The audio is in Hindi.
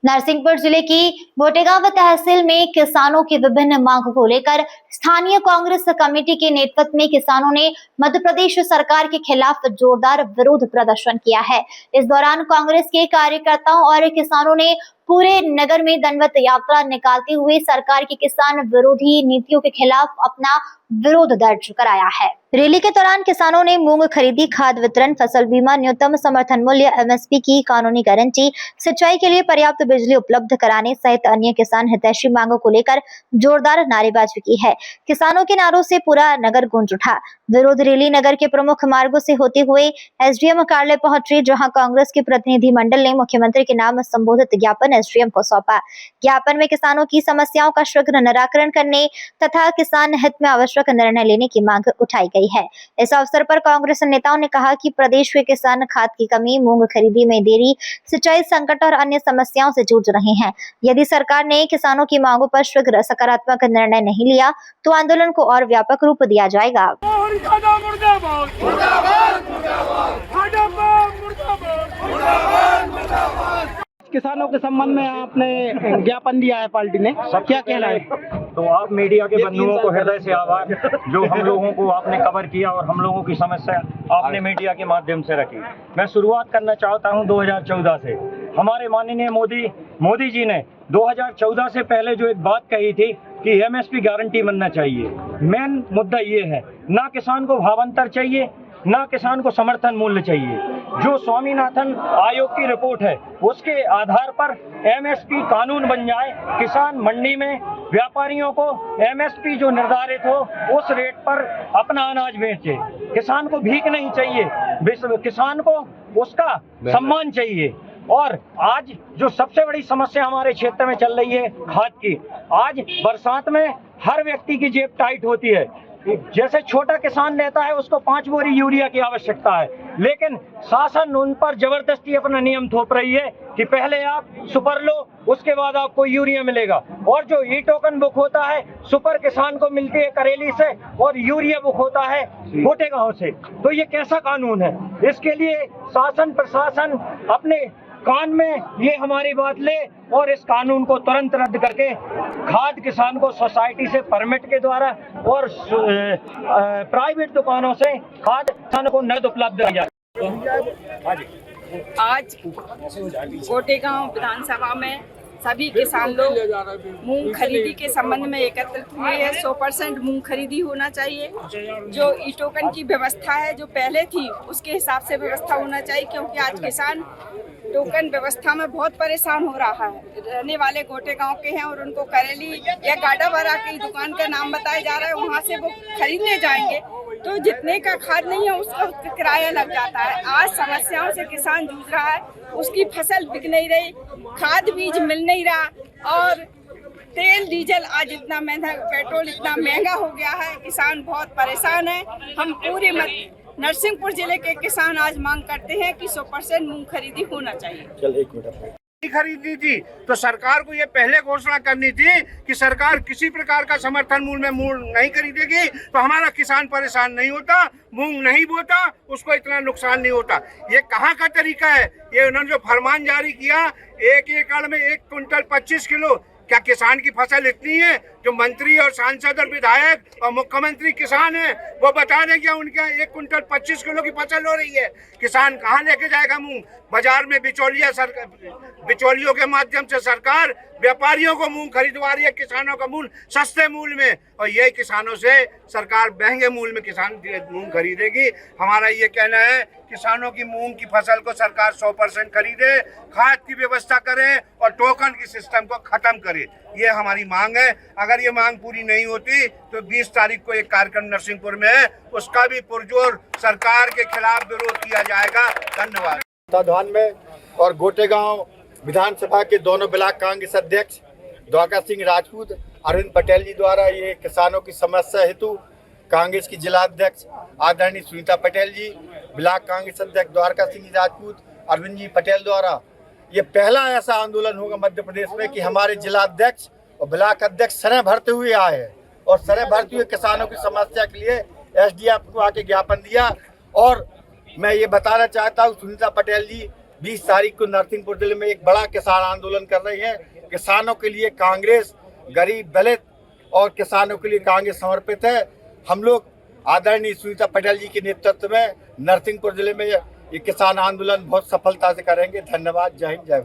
नरसिंहपुर जिले की गोटेगांव तहसील में किसानों की विभिन्न मांगों को लेकर स्थानीय कांग्रेस कमेटी के नेतृत्व में किसानों ने मध्य प्रदेश सरकार के खिलाफ जोरदार विरोध प्रदर्शन किया है। इस दौरान कांग्रेस के कार्यकर्ताओं और किसानों ने पूरे नगर में दंडवत यात्रा निकालते हुए सरकार की किसान विरोधी नीतियों के खिलाफ अपना विरोध दर्ज कराया है। रैली के दौरान किसानों ने मूंग खरीदी, खाद वितरण, फसल बीमा, न्यूनतम समर्थन मूल्य एमएसपी की कानूनी गारंटी, सिंचाई के लिए पर्याप्त बिजली उपलब्ध कराने सहित अन्य किसान हितैषी मांगों को लेकर जोरदार नारेबाजी की है। किसानों के नारों से पूरा नगर गूंज उठा। विरोध रैली नगर के प्रमुख मार्गों से होते हुए एसडीएम कार्यालय पहुंची, जहां कांग्रेस के प्रतिनिधि मंडल ने मुख्यमंत्री के नाम संबोधित ज्ञापन एसडीएम को सौंपा। ज्ञापन में किसानों की समस्याओं का शीघ्र निराकरण करने तथा किसान हित में आवश्यक निर्णय लेने की मांग उठाई गई है। इस अवसर पर कांग्रेस नेताओं ने कहा कि प्रदेश के किसान खाद की कमी, मूंग खरीदी में देरी, सिंचाई संकट और अन्य समस्याओं से जूझ रहे हैं। यदि सरकार ने किसानों की मांगों पर शीघ्र सकारात्मक निर्णय नहीं लिया तो आंदोलन को और व्यापक रूप दिया जाएगा। किसानों के संबंध में आपने ज्ञापन दिया है पार्टी ने, क्या कहना है? तो आप मीडिया के बंधुओं को हृदय से आभार, जो हम लोगों को आपने कवर किया और हम लोगों की समस्या आपने मीडिया के माध्यम से रखी। मैं शुरुआत करना चाहता हूं 2014 से। हमारे माननीय मोदी जी ने 2014 से पहले जो एक बात कही थी कि एमएसपी गारंटी बनना चाहिए। मेन मुद्दा ये है, ना किसान को भावांतर चाहिए, ना किसान को समर्थन मूल्य चाहिए। जो स्वामीनाथन आयोग की रिपोर्ट है उसके आधार पर एमएसपी कानून बन जाए, किसान मंडी में व्यापारियों को एमएसपी जो निर्धारित हो उस रेट पर अपना अनाज बेचे। किसान को भीख नहीं चाहिए, किसान को उसका सम्मान चाहिए। और आज जो सबसे बड़ी समस्या हमारे क्षेत्र में चल रही है खाद की, आज बरसात में हर व्यक्ति की जेब टाइट होती है। जैसे छोटा किसान लेता है उसको 5 बोरी यूरिया की आवश्यकता है, लेकिन शासन उन पर जबरदस्ती अपना नियम थोप रही है कि पहले आप सुपर लो, उसके बाद आपको यूरिया मिलेगा। और जो ई टोकन बुक होता है सुपर किसान को मिलती है करेली से और यूरिया बुक होता है गोटेगांव से। तो ये कैसा कानून है? इसके लिए शासन प्रशासन अपने कान में ये हमारी बात ले और इस कानून को तुरंत रद्द करके खाद किसान को सोसाइटी से परमिट के द्वारा और प्राइवेट दुकानों से खाद किसान को नकद उपलब्ध किया जाए। आज गोटेगांव विधानसभा में सभी किसान लोग मूंग खरीदी के संबंध में एकत्रित हुए हैं। 100% मूंग खरीदी होना चाहिए। जो ई टोकन की व्यवस्था है जो पहले थी उसके हिसाब से व्यवस्था होना चाहिए, क्योंकि आज किसान टोकन व्यवस्था में बहुत परेशान हो रहा है। रहने वाले गोटेगांव के हैं और उनको करेली या गाडावारा की दुकान का नाम बताया जा रहा है, वहाँ से वो खरीदने जाएंगे तो जितने का खाद नहीं है उसका किराया लग जाता है। आज समस्याओं से किसान जूझ रहा है, उसकी फसल बिक नहीं रही, खाद बीज मिल नहीं रहा और तेल डीजल आज इतना महंगा, पेट्रोल इतना महंगा हो गया है, किसान बहुत परेशान है। हम पूरे नरसिंहपुर जिले के किसान आज मांग करते हैं कि 100% मूंग खरीदी होना चाहिए। खरीदनी थी तो सरकार को ये पहले घोषणा करनी थी कि सरकार किसी प्रकार का समर्थन मूल्य में मूंग नहीं खरीदेगी तो हमारा किसान परेशान नहीं होता, मूंग नहीं बोता, उसको इतना नुकसान नहीं होता। ये कहाँ का तरीका है? ये उन्होंने जो फरमान जारी किया 1 एकड़ में 1 कुंटल 25 किलो, क्या किसान की फसल इतनी है? जो मंत्री और सांसद और विधायक और मुख्यमंत्री किसान है वो बता दें क्या उनके 1 कुंटल 25 किलो की फसल हो रही है? किसान कहाँ लेके जाएगा मूंग? बाजार में बिचौलियों के माध्यम से सरकार व्यापारियों को मूंग खरीदवा रही है, किसानों का मूंग सस्ते मूल्य में, और यही किसानों से सरकार महंगे मूल्य में किसान मूंग खरीदेगी। हमारा ये कहना है किसानों की मूंग की फसल को सरकार 100% खरीदे, खाद की व्यवस्था करे और टोकन की सिस्टम को खत्म करे। ये हमारी मांग है। अगर ये मांग पूरी नहीं होती तो 20 तारीख को एक कार्यक्रम नरसिंहपुर में है, उसका भी पुरजोर सरकार के खिलाफ विरोध किया जाएगा। धन्यवाद। धान में और गोटेगांव विधानसभा के दोनों ब्लॉक कांग्रेस अध्यक्ष द्वारका सिंह राजपूत, अरविंद पटेल जी द्वारा ये किसानों की समस्या हेतु कांग्रेस की जिला अध्यक्ष आदरणीय सुनीता पटेल जी, ब्लॉक कांग्रेस अध्यक्ष द्वारका सिंह राजपूत, अरविंद जी पटेल द्वारा ये पहला ऐसा आंदोलन होगा मध्य प्रदेश में कि हमारे जिला अध्यक्ष और ब्लॉक अध्यक्ष सरे भरते हुए आए हैं और सरे भरते हुए किसानों की समस्या के लिए एसडीएम को आके ज्ञापन दिया। और मैं ये बताना चाहता हूँ सुनीता पटेल जी 20 तारीख को नरसिंहपुर जिले में एक बड़ा किसान आंदोलन कर रही है। किसानों के लिए कांग्रेस, गरीब, दलित और किसानों के लिए कांग्रेस समर्पित है। हम लोग आदरणीय सुनीता पटेल जी के नेतृत्व में नरसिंहपुर जिले में ये किसान आंदोलन बहुत सफलता से करेंगे। धन्यवाद। जय हिंद, जय भारत।